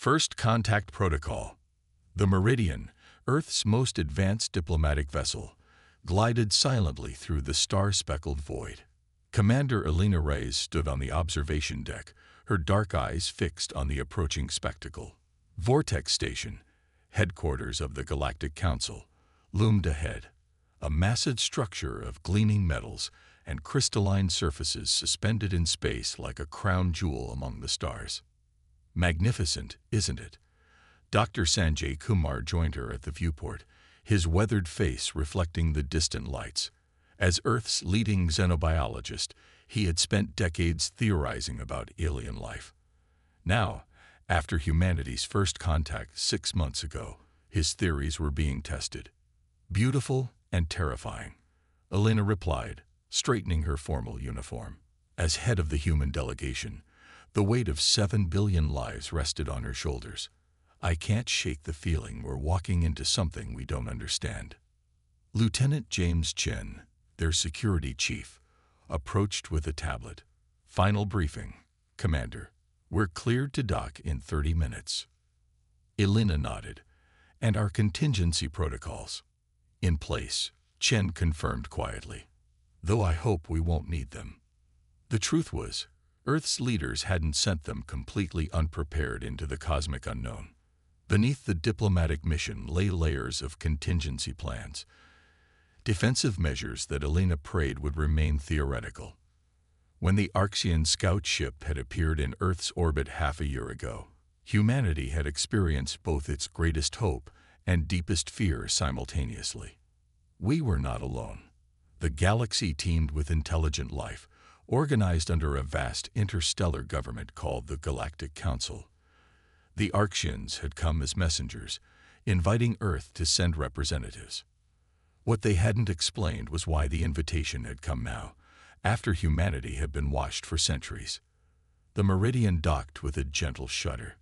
First Contact Protocol. The Meridian, Earth's most advanced diplomatic vessel, glided silently through the star-speckled void. Commander Elena Reyes stood on the observation deck, her dark eyes fixed on the approaching spectacle. Vortex Station, headquarters of the Galactic Council, loomed ahead, a massive structure of gleaming metals and crystalline surfaces suspended in space like a crown jewel among the stars. Magnificent, isn't it? Dr. Sanjay Kumar joined her at the viewport, his weathered face reflecting the distant lights. As Earth's leading xenobiologist, he had spent decades theorizing about alien life. Now, after humanity's first contact 6 months ago, his theories were being tested. Beautiful and terrifying, Elena replied, straightening her formal uniform. As head of the human delegation, the weight of 7 billion lives rested on her shoulders. I can't shake the feeling we're walking into something we don't understand. Lieutenant James Chen, their security chief, approached with a tablet. Final briefing, Commander. We're cleared to dock in 30 minutes. Elena nodded. And our contingency protocols? In place, Chen confirmed quietly. Though I hope we won't need them. The truth was, Earth's leaders hadn't sent them completely unprepared into the cosmic unknown. Beneath the diplomatic mission lay layers of contingency plans, defensive measures that Elena prayed would remain theoretical. When the Arxian scout ship had appeared in Earth's orbit half a year ago, humanity had experienced both its greatest hope and deepest fear simultaneously. We were not alone. The galaxy teemed with intelligent life, organized under a vast interstellar government called the Galactic Council. The Arxians had come as messengers, inviting Earth to send representatives. What they hadn't explained was why the invitation had come now, after humanity had been washed for centuries. The Meridian docked with a gentle shudder.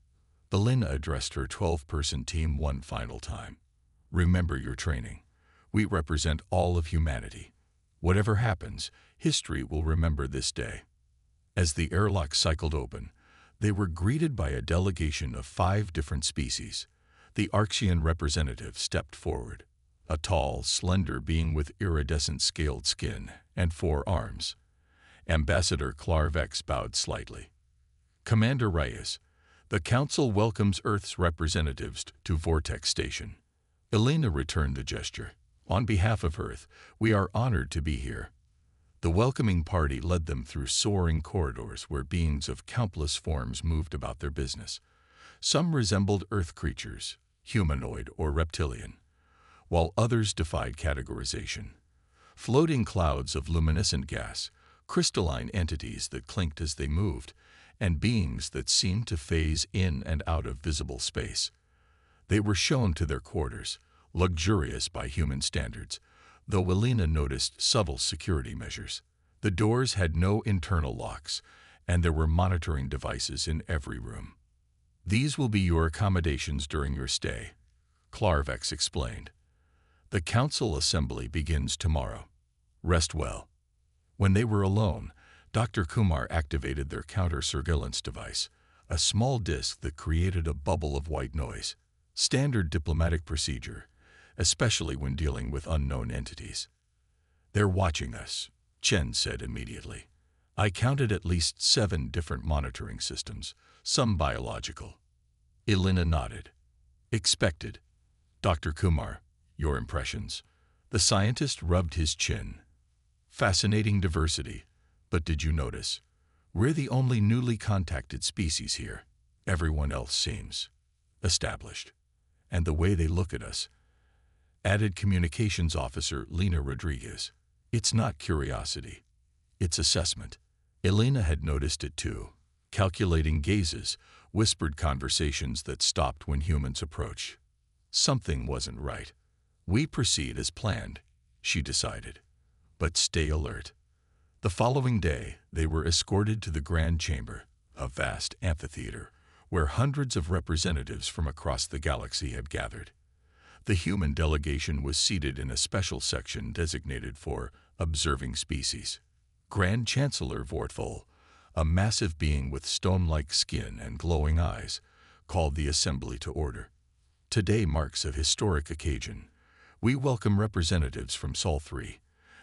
Elena addressed her 12-person team one final time. Remember your training. We represent all of humanity. Whatever happens, history will remember this day. As the airlock cycled open, they were greeted by a delegation of 5 different species. The Arxian representative stepped forward, a tall, slender being with iridescent scaled skin and 4 arms. Ambassador Clarvex bowed slightly. Commander Reyes, the Council welcomes Earth's representatives to Vortex Station. Elena returned the gesture. On behalf of Earth, we are honored to be here. The welcoming party led them through soaring corridors where beings of countless forms moved about their business. Some resembled Earth creatures, humanoid or reptilian, while others defied categorization. Floating clouds of luminescent gas, crystalline entities that clinked as they moved, and beings that seemed to phase in and out of visible space. They were shown to their quarters, luxurious by human standards, though Elena noticed subtle security measures. The doors had no internal locks, and there were monitoring devices in every room. These will be your accommodations during your stay, Clarvex explained. The council assembly begins tomorrow. Rest well. When they were alone, Dr. Kumar activated their counter-surveillance device, a small disk that created a bubble of white noise. Standard diplomatic procedure, especially when dealing with unknown entities. They're watching us, Chen said immediately. I counted at least 7 different monitoring systems, some biological. Elena nodded. Expected. Dr. Kumar, your impressions? The scientist rubbed his chin. Fascinating diversity, but did you notice? We're the only newly contacted species here. Everyone else seems established. And the way they look at us, added Communications Officer Lena Rodriguez. It's not curiosity. It's assessment. Elena had noticed it too. Calculating gazes, whispered conversations that stopped when humans approach. Something wasn't right. We proceed as planned, she decided. But stay alert. The following day, they were escorted to the Grand Chamber, a vast amphitheater, where hundreds of representatives from across the galaxy had gathered. The human delegation was seated in a special section designated for observing species. Grand Chancellor Vortful, a massive being with stone-like skin and glowing eyes, called the assembly to order. Today marks a historic occasion. We welcome representatives from Sol 3,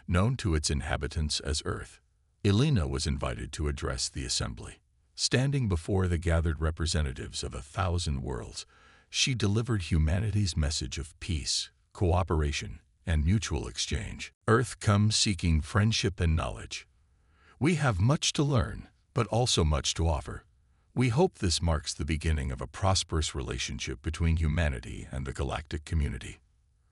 known to its inhabitants as Earth. Elena was invited to address the assembly. Standing before the gathered representatives of 1,000 worlds, she delivered humanity's message of peace, cooperation, and mutual exchange. Earth comes seeking friendship and knowledge. We have much to learn, but also much to offer. We hope this marks the beginning of a prosperous relationship between humanity and the galactic community.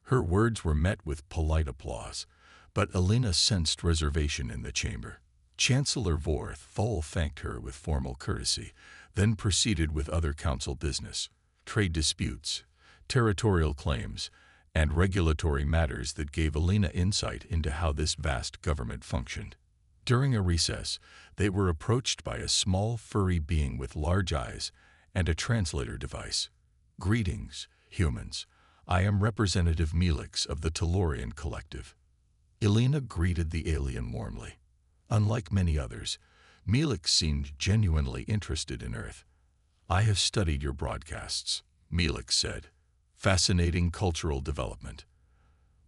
Her words were met with polite applause, but Elena sensed reservation in the chamber. Chancellor Vorthol thanked her with formal courtesy, then proceeded with other council business, trade disputes, territorial claims, and regulatory matters that gave Elena insight into how this vast government functioned. During a recess, they were approached by a small furry being with large eyes and a translator device. "Greetings, humans. I am Representative Melix of the Tellurian Collective." Elena greeted the alien warmly. Unlike many others, Melix seemed genuinely interested in Earth. "I have studied your broadcasts," Melix said. "Fascinating cultural development.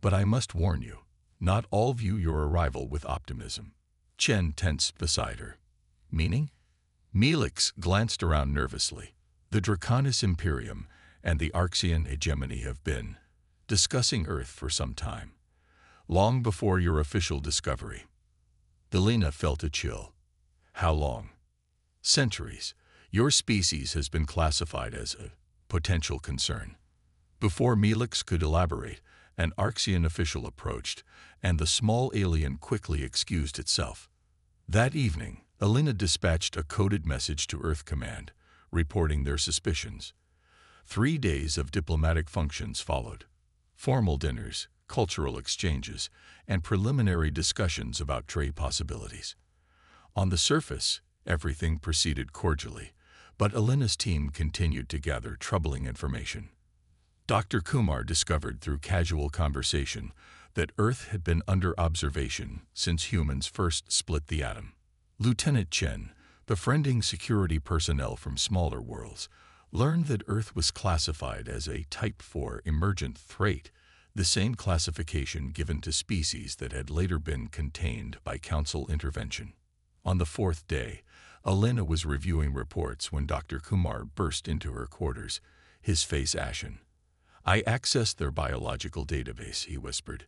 But I must warn you, not all view your arrival with optimism." Chen tensed beside her. "Meaning?" Melix glanced around nervously. "The Draconis Imperium and the Arxian hegemony have been discussing Earth for some time, long before your official discovery." Elena felt a chill. "How long?" "Centuries. Your species has been classified as a potential concern." Before Melix could elaborate, an Arxian official approached, and the small alien quickly excused itself. That evening, Elena dispatched a coded message to Earth Command, reporting their suspicions. 3 days of diplomatic functions followed. Formal dinners, cultural exchanges, and preliminary discussions about trade possibilities. On the surface, everything proceeded cordially, but Elena's team continued to gather troubling information. Dr. Kumar discovered through casual conversation that Earth had been under observation since humans first split the atom. Lieutenant Chen, befriending security personnel from smaller worlds, learned that Earth was classified as a Type 4 emergent threat, the same classification given to species that had later been contained by Council intervention. On the 4th day, Elena was reviewing reports when Dr. Kumar burst into her quarters, his face ashen. "I accessed their biological database," he whispered.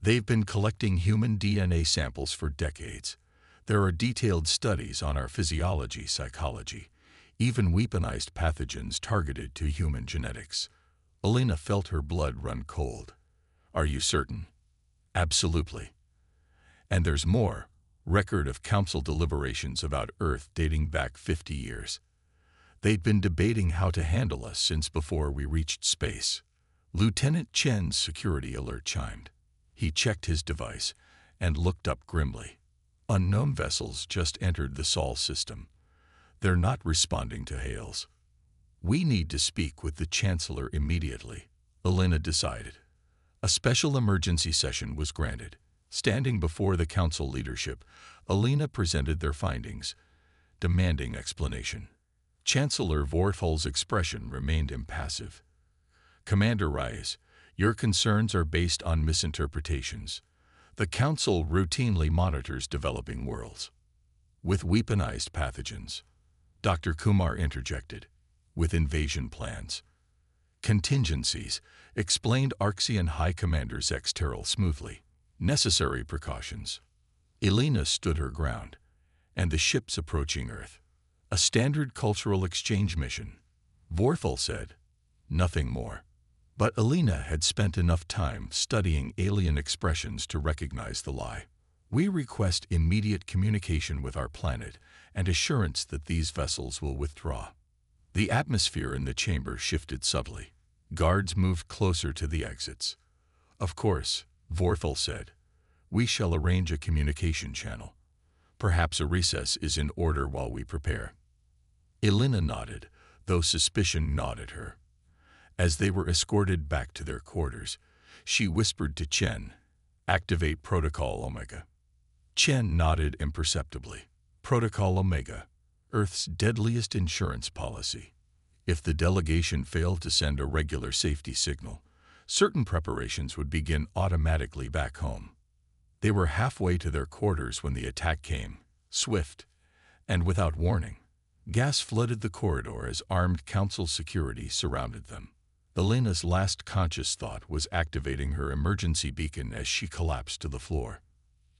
"They've been collecting human DNA samples for decades. There are detailed studies on our physiology, psychology, even weaponized pathogens targeted to human genetics." Elena felt her blood run cold. "Are you certain?" "Absolutely. And there's more. Record of council deliberations about Earth dating back 50 years. They'd been debating how to handle us since before we reached space." Lieutenant Chen's security alert chimed. He checked his device and looked up grimly. "Unknown vessels just entered the Sol system. They're not responding to hails." "We need to speak with the Chancellor immediately," Elena decided. A special emergency session was granted. Standing before the council leadership, Elena presented their findings, demanding explanation. Chancellor Vorthol's expression remained impassive. "Commander Reyes, your concerns are based on misinterpretations. The Council routinely monitors developing worlds with weaponized pathogens." Dr. Kumar interjected. "With invasion plans. Contingencies," explained Arxian High Commander Zexteril smoothly. "Necessary precautions." Elena stood her ground. "And the ships approaching Earth. A standard cultural exchange mission," Vorthol said. "Nothing more." But Elena had spent enough time studying alien expressions to recognize the lie. "We request immediate communication with our planet and assurance that these vessels will withdraw." The atmosphere in the chamber shifted subtly. Guards moved closer to the exits. "Of course," Vorthol said. "We shall arrange a communication channel. Perhaps a recess is in order while we prepare." Elena nodded, though suspicion gnawed at her. As they were escorted back to their quarters, she whispered to Chen, "Activate Protocol Omega." Chen nodded imperceptibly. Protocol Omega, Earth's deadliest insurance policy. If the delegation failed to send a regular safety signal, certain preparations would begin automatically back home. They were halfway to their quarters when the attack came, swift, and without warning. Gas flooded the corridor as armed council security surrounded them. Elena's last conscious thought was activating her emergency beacon as she collapsed to the floor.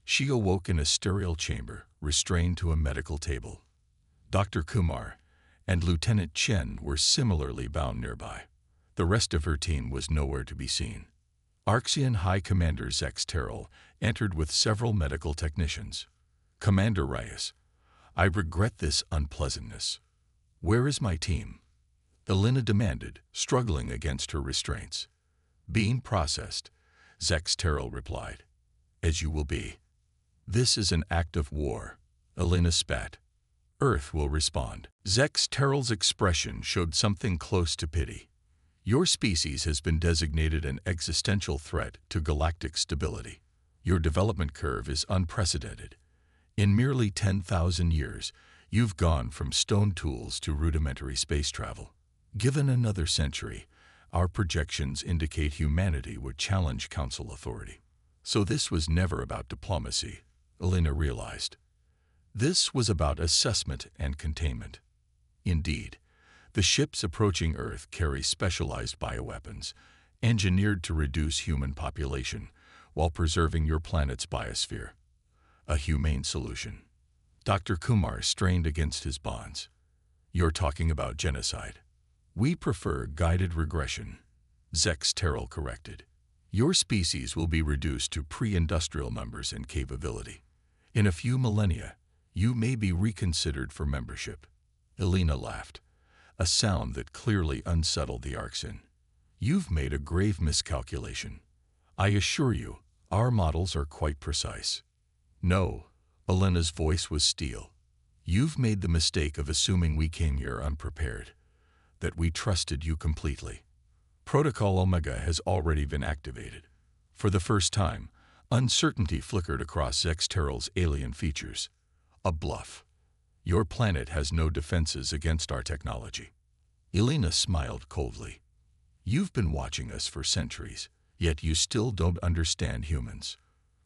She awoke in a sterile chamber, restrained to a medical table. Dr. Kumar and Lieutenant Chen were similarly bound nearby. The rest of her team was nowhere to be seen. Arxian High Commander Zex Terrell entered with several medical technicians. "Commander Reyes, I regret this unpleasantness. Where is my team?" Elena demanded, struggling against her restraints. "Being processed," Zex Terrell replied. "As you will be. This is an act of war," Elena spat. "Earth will respond." Zex Terrell's expression showed something close to pity. "Your species has been designated an existential threat to galactic stability. Your development curve is unprecedented. In merely 10,000 years, you've gone from stone tools to rudimentary space travel. Given another century, our projections indicate humanity would challenge Council authority." So this was never about diplomacy, Elena realized. This was about assessment and containment. Indeed, the ships approaching Earth carry specialized bioweapons, engineered to reduce human population while preserving your planet's biosphere. A humane solution. Dr. Kumar strained against his bonds. "You're talking about genocide." "We prefer guided regression," Zex Terrell corrected. "Your species will be reduced to pre-industrial numbers and capability. In a few millennia, you may be reconsidered for membership." Elena laughed, a sound that clearly unsettled the Arxian. "You've made a grave miscalculation. I assure you, our models are quite precise." "No," Elena's voice was steel. "You've made the mistake of assuming we came here unprepared, that we trusted you completely. Protocol Omega has already been activated." For the first time, uncertainty flickered across Zex Terrell's alien features. "A bluff. Your planet has no defenses against our technology." Elena smiled coldly. "You've been watching us for centuries, yet you still don't understand humans.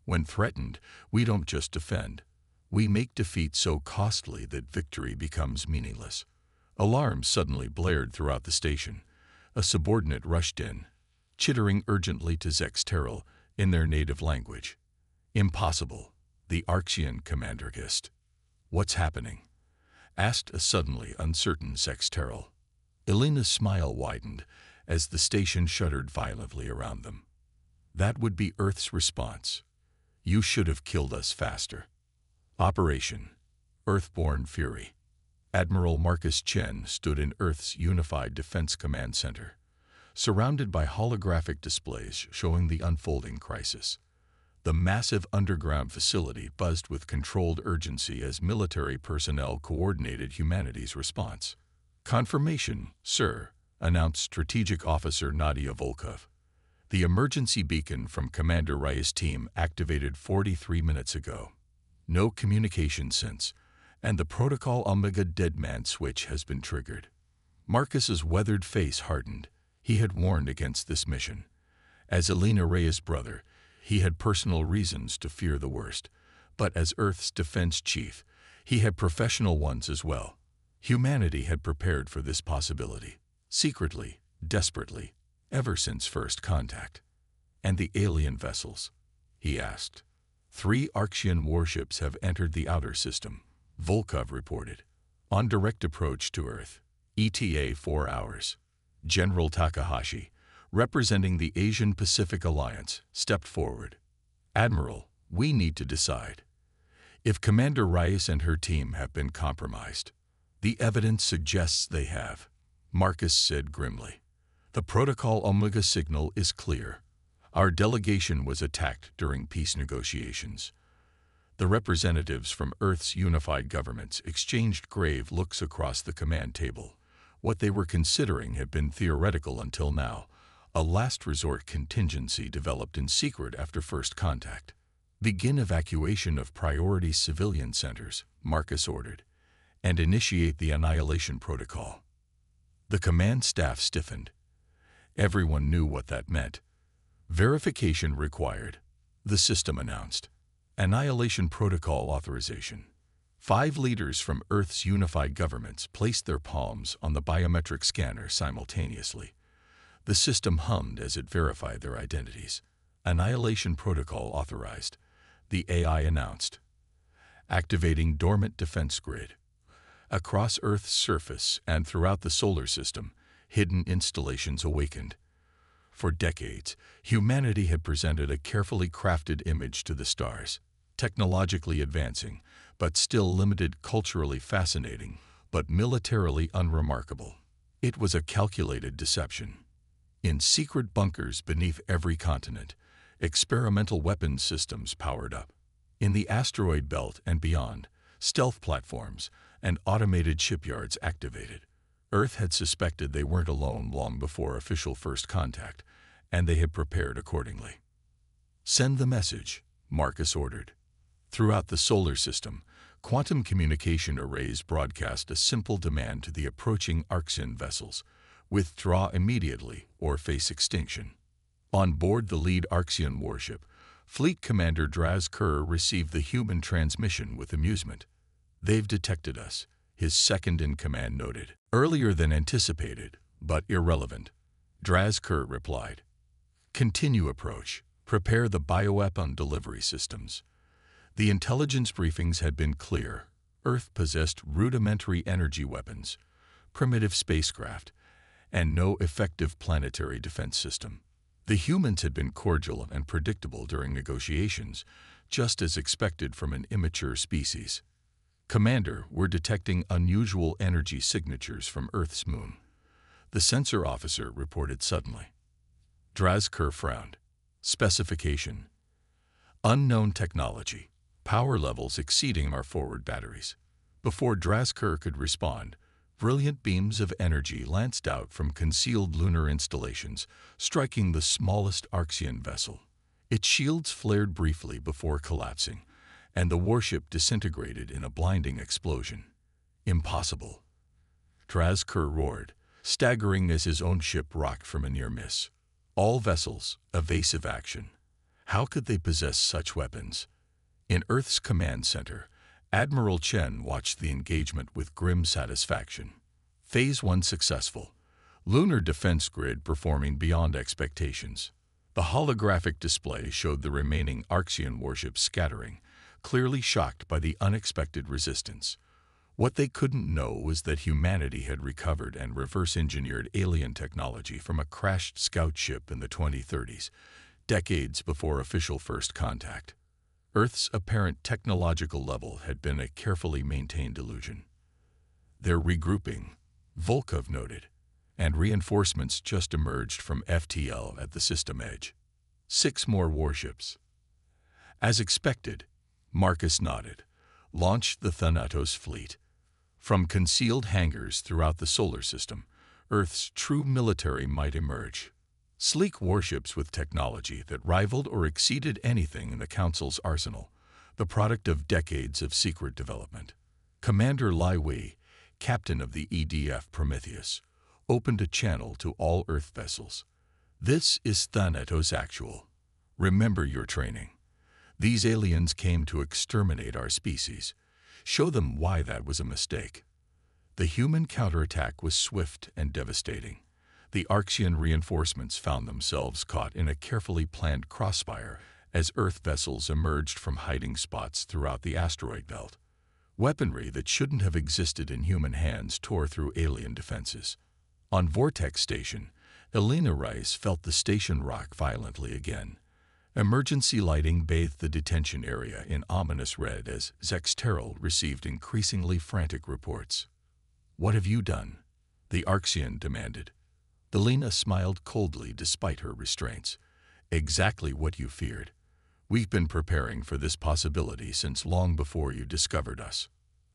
When threatened, we don't just defend. We make defeat so costly that victory becomes meaningless." Alarms suddenly blared throughout the station. A subordinate rushed in, chittering urgently to Zex Terrell in their native language. "Impossible," the Arxian commander hissed. "What's happening?" asked a suddenly uncertain Zex Terrell. Elena's smile widened as the station shuddered violently around them. "That would be Earth's response. You should have killed us faster." Operation Earthborn Fury. Admiral Marcus Chen stood in Earth's Unified Defense Command Center, surrounded by holographic displays showing the unfolding crisis. The massive underground facility buzzed with controlled urgency as military personnel coordinated humanity's response. "Confirmation, sir," announced Strategic Officer Nadia Volkov. "The emergency beacon from Commander Reyes' team activated 43 minutes ago. No communication since, and the Protocol Omega Deadman switch has been triggered." Marcus's weathered face hardened. He had warned against this mission. As Elena Reyes' brother, he had personal reasons to fear the worst, but as Earth's defense chief, he had professional ones as well. Humanity had prepared for this possibility, secretly, desperately, ever since first contact. "And the alien vessels?" he asked. 3 Arxian warships have entered the outer system," Volkov reported. "On direct approach to Earth. ETA 4 hours. General Takahashi, representing the Asian Pacific Alliance, stepped forward. "Admiral, we need to decide. If Commander Reyes and her team have been compromised, the evidence suggests they have," Marcus said grimly. "The Protocol Omega signal is clear. Our delegation was attacked during peace negotiations." The representatives from Earth's unified governments exchanged grave looks across the command table. What they were considering had been theoretical until now, a last-resort contingency developed in secret after first contact. "Begin evacuation of priority civilian centers," Marcus ordered, "and initiate the Annihilation protocol." The command staff stiffened. Everyone knew what that meant. Verification required, the system announced. Annihilation Protocol authorization. 5 leaders from Earth's unified governments placed their palms on the biometric scanner simultaneously. The system hummed as it verified their identities. Annihilation Protocol authorized, the AI announced. Activating dormant defense grid. Across Earth's surface and throughout the solar system, hidden installations awakened. For decades, humanity had presented a carefully crafted image to the stars, technologically advancing, but still limited, culturally fascinating, but militarily unremarkable. It was a calculated deception. In secret bunkers beneath every continent, experimental weapons systems powered up. In the asteroid belt and beyond, stealth platforms and automated shipyards activated. Earth had suspected they weren't alone long before official first contact, and they had prepared accordingly. Send the message, Marcus ordered. Throughout the solar system, quantum communication arrays broadcast a simple demand to the approaching Arxian vessels: withdraw immediately or face extinction. On board the lead Arxian warship, Fleet Commander Draz Kerr received the human transmission with amusement. "They've detected us," his second-in-command noted. "Earlier than anticipated, but irrelevant," Draz Kerr replied. "Continue approach. Prepare the bioweapon delivery systems." The intelligence briefings had been clear. Earth possessed rudimentary energy weapons, primitive spacecraft, and no effective planetary defense system. The humans had been cordial and predictable during negotiations, just as expected from an immature species. "Commander, we're detecting unusual energy signatures from Earth's moon," the sensor officer reported suddenly. Draz Kerr frowned. Specification: unknown technology, power levels exceeding our forward batteries. Before Draz Kerr could respond, brilliant beams of energy lanced out from concealed lunar installations, striking the smallest Arxian vessel. Its shields flared briefly before collapsing, and the warship disintegrated in a blinding explosion. "Impossible!" Draz Kerr roared, staggering as his own ship rocked from a near miss. "All vessels, evasive action." How could they possess such weapons? In Earth's command center, Admiral Chen watched the engagement with grim satisfaction. Phase 1 successful. Lunar defense grid performing beyond expectations. The holographic display showed the remaining Arxian warships scattering, clearly shocked by the unexpected resistance. What they couldn't know was that humanity had recovered and reverse-engineered alien technology from a crashed scout ship in the 2030s, decades before official first contact. Earth's apparent technological level had been a carefully maintained illusion. "They're regrouping," Volkov noted, "and reinforcements just emerged from FTL at the system edge. 6 more warships." As expected, Marcus nodded. "Launch the Thanatos fleet." From concealed hangars throughout the solar system, Earth's true military might emerge. Sleek warships with technology that rivaled or exceeded anything in the Council's arsenal, the product of decades of secret development. Commander Lai Wei, captain of the EDF Prometheus, opened a channel to all Earth vessels. "This is Thanatos Actual. Remember your training. These aliens came to exterminate our species. Show them why that was a mistake." The human counterattack was swift and devastating. The Arxian reinforcements found themselves caught in a carefully planned crossfire as Earth vessels emerged from hiding spots throughout the asteroid belt. Weaponry that shouldn't have existed in human hands tore through alien defenses. On Vortex Station, Elena Rice felt the station rock violently again. Emergency lighting bathed the detention area in ominous red as Zexterral received increasingly frantic reports. "What have you done?" the Arxian demanded. Elena smiled coldly despite her restraints. "Exactly what you feared. We've been preparing for this possibility since long before you discovered us."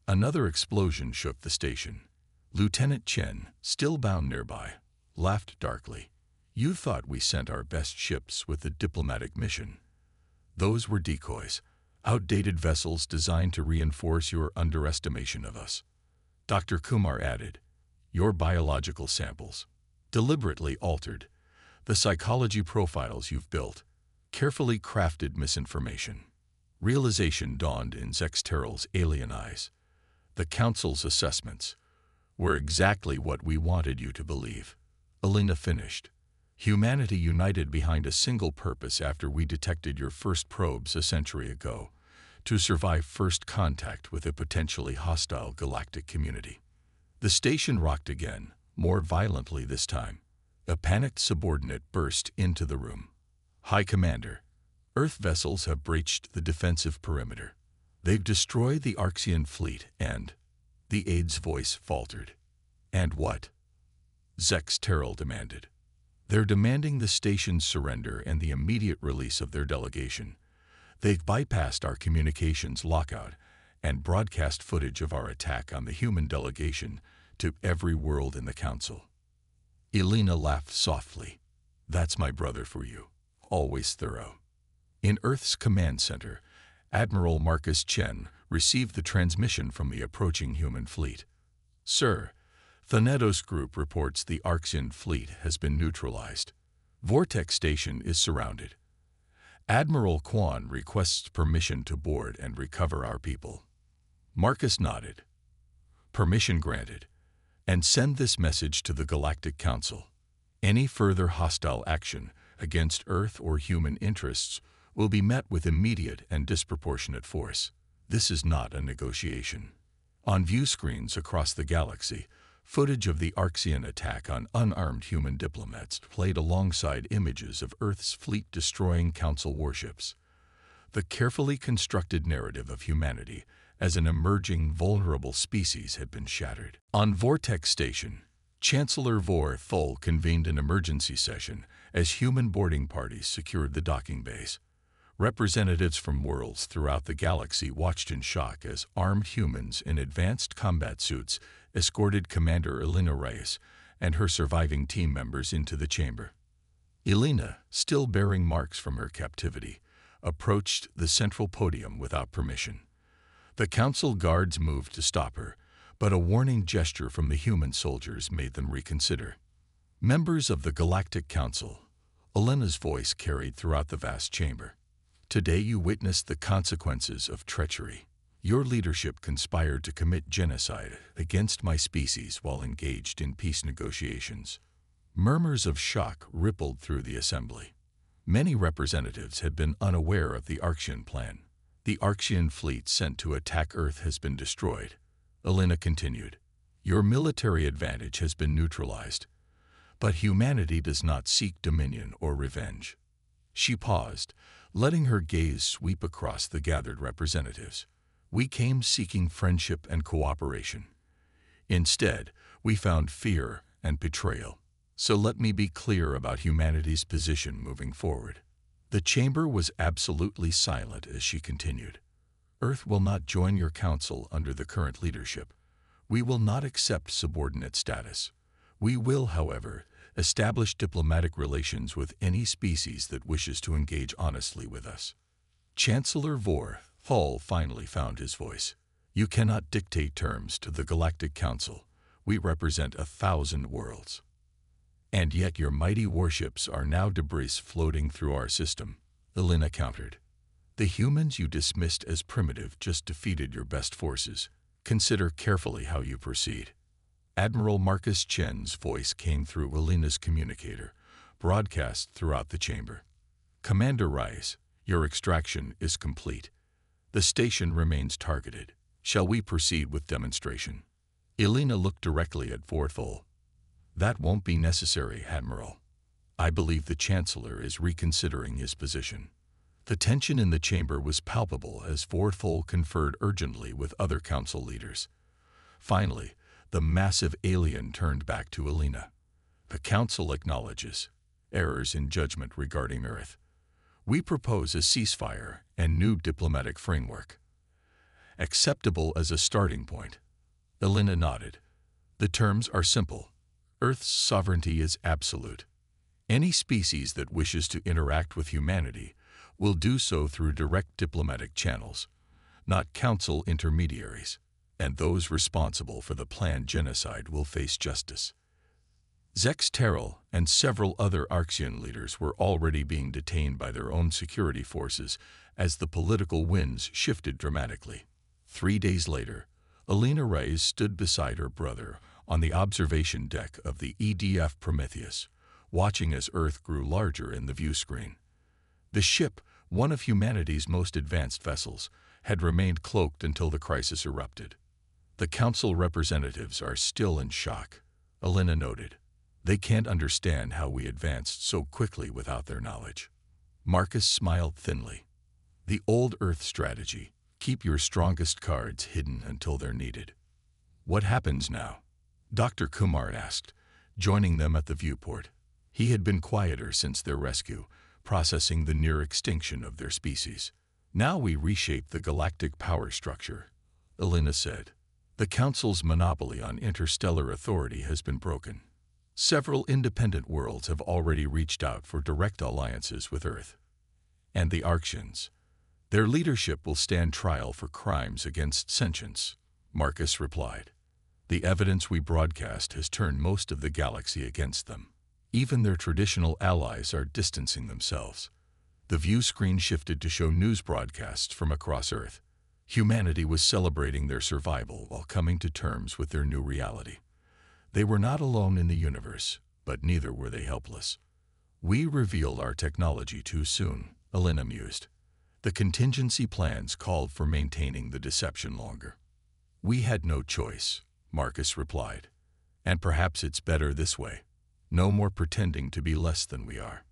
Another explosion shook the station. Lieutenant Chen, still bound nearby, laughed darkly. "You thought we sent our best ships with a diplomatic mission. Those were decoys, outdated vessels designed to reinforce your underestimation of us." Dr. Kumar added, Your biological samples, deliberately altered, the psychology profiles you've built, carefully crafted misinformation. Realization dawned in Zexteral's alien eyes. The Council's assessments were exactly what we wanted you to believe. Alina finished. Humanity united behind a single purpose after we detected your first probes a century ago, to survive first contact with a potentially hostile galactic community. The station rocked again, more violently this time. A panicked subordinate burst into the room. High Commander, Earth vessels have breached the defensive perimeter. They've destroyed the Arxian fleet and... The aide's voice faltered. And what? Zexteral demanded. They're demanding the station's surrender and the immediate release of their delegation. They've bypassed our communications lockout and broadcast footage of our attack on the human delegation to every world in the Council. Elena laughed softly. That's my brother for you, always thorough. In Earth's command center, Admiral Marcus Chen received the transmission from the approaching human fleet. Sir, Thanatos Group reports the Arxian fleet has been neutralized. Vortex Station is surrounded. Admiral Quan requests permission to board and recover our people. Marcus nodded. Permission granted. And send this message to the Galactic Council. Any further hostile action against Earth or human interests will be met with immediate and disproportionate force. This is not a negotiation. On view screens across the galaxy, footage of the Arxian attack on unarmed human diplomats played alongside images of Earth's fleet-destroying Council warships. The carefully constructed narrative of humanity as an emerging, vulnerable species had been shattered. On Vortex Station, Chancellor Vor Thol convened an emergency session as human boarding parties secured the docking bays. Representatives from worlds throughout the galaxy watched in shock as armed humans in advanced combat suits escorted Commander Elena Reyes and her surviving team members into the chamber. Elena, still bearing marks from her captivity, approached the central podium without permission. The Council guards moved to stop her, but a warning gesture from the human soldiers made them reconsider. Members of the Galactic Council, Elena's voice carried throughout the vast chamber. Today you witnessed the consequences of treachery. Your leadership conspired to commit genocide against my species while engaged in peace negotiations. Murmurs of shock rippled through the assembly. Many representatives had been unaware of the Arxian plan. The Arxian fleet sent to attack Earth has been destroyed. Elena continued. Your military advantage has been neutralized, but humanity does not seek dominion or revenge. She paused, letting her gaze sweep across the gathered representatives. We came seeking friendship and cooperation. Instead, we found fear and betrayal. So let me be clear about humanity's position moving forward. The chamber was absolutely silent as she continued. Earth will not join your council under the current leadership. We will not accept subordinate status. We will, however, establish diplomatic relations with any species that wishes to engage honestly with us. Chancellor Vor Thol finally found his voice. You cannot dictate terms to the Galactic Council. We represent 1,000 worlds. And yet your mighty warships are now debris floating through our system, Elena countered. The humans you dismissed as primitive just defeated your best forces. Consider carefully how you proceed. Admiral Marcus Chen's voice came through Elena's communicator, broadcast throughout the chamber. Commander Rice, your extraction is complete. The station remains targeted. Shall we proceed with demonstration? Elena looked directly at Vorthol. That won't be necessary, Admiral. I believe the Chancellor is reconsidering his position. The tension in the chamber was palpable as Vorthol conferred urgently with other council leaders. Finally, the massive alien turned back to Elena. The Council acknowledges errors in judgment regarding Earth. We propose a ceasefire and new diplomatic framework. Acceptable as a starting point. Elena nodded. The terms are simple. Earth's sovereignty is absolute. Any species that wishes to interact with humanity will do so through direct diplomatic channels, not council intermediaries. and those responsible for the planned genocide will face justice. Zex Terrell and several other Arxian leaders were already being detained by their own security forces as the political winds shifted dramatically. 3 days later, Alina Reyes stood beside her brother on the observation deck of the EDF Prometheus, watching as Earth grew larger in the view screen. The ship, one of humanity's most advanced vessels, had remained cloaked until the crisis erupted. The Council representatives are still in shock, Alina noted. They can't understand how we advanced so quickly without their knowledge. Marcus smiled thinly. The old Earth strategy, keep your strongest cards hidden until they're needed. What happens now? Dr. Kumar asked, joining them at the viewport. He had been quieter since their rescue, processing the near extinction of their species. Now we reshape the galactic power structure, Alina said. The Council's monopoly on interstellar authority has been broken. Several independent worlds have already reached out for direct alliances with Earth. And the Arxians. Their leadership will stand trial for crimes against sentience, Marcus replied. The evidence we broadcast has turned most of the galaxy against them. Even their traditional allies are distancing themselves. The view screen shifted to show news broadcasts from across Earth. Humanity was celebrating their survival while coming to terms with their new reality. They were not alone in the universe, but neither were they helpless. We revealed our technology too soon, Alina mused. The contingency plans called for maintaining the deception longer. We had no choice, Marcus replied. And perhaps it's better this way. No more pretending to be less than we are.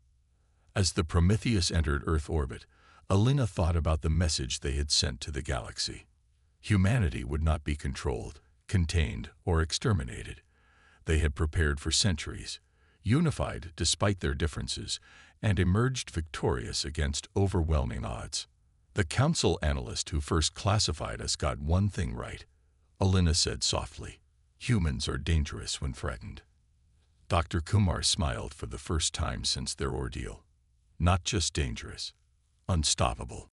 As the Prometheus entered Earth orbit, Alina thought about the message they had sent to the galaxy. Humanity would not be controlled, contained, or exterminated. They had prepared for centuries, unified despite their differences, and emerged victorious against overwhelming odds. The Council analyst who first classified us got one thing right, Alina said softly. Humans are dangerous when threatened. Dr. Kumar smiled for the first time since their ordeal. Not just dangerous, unstoppable.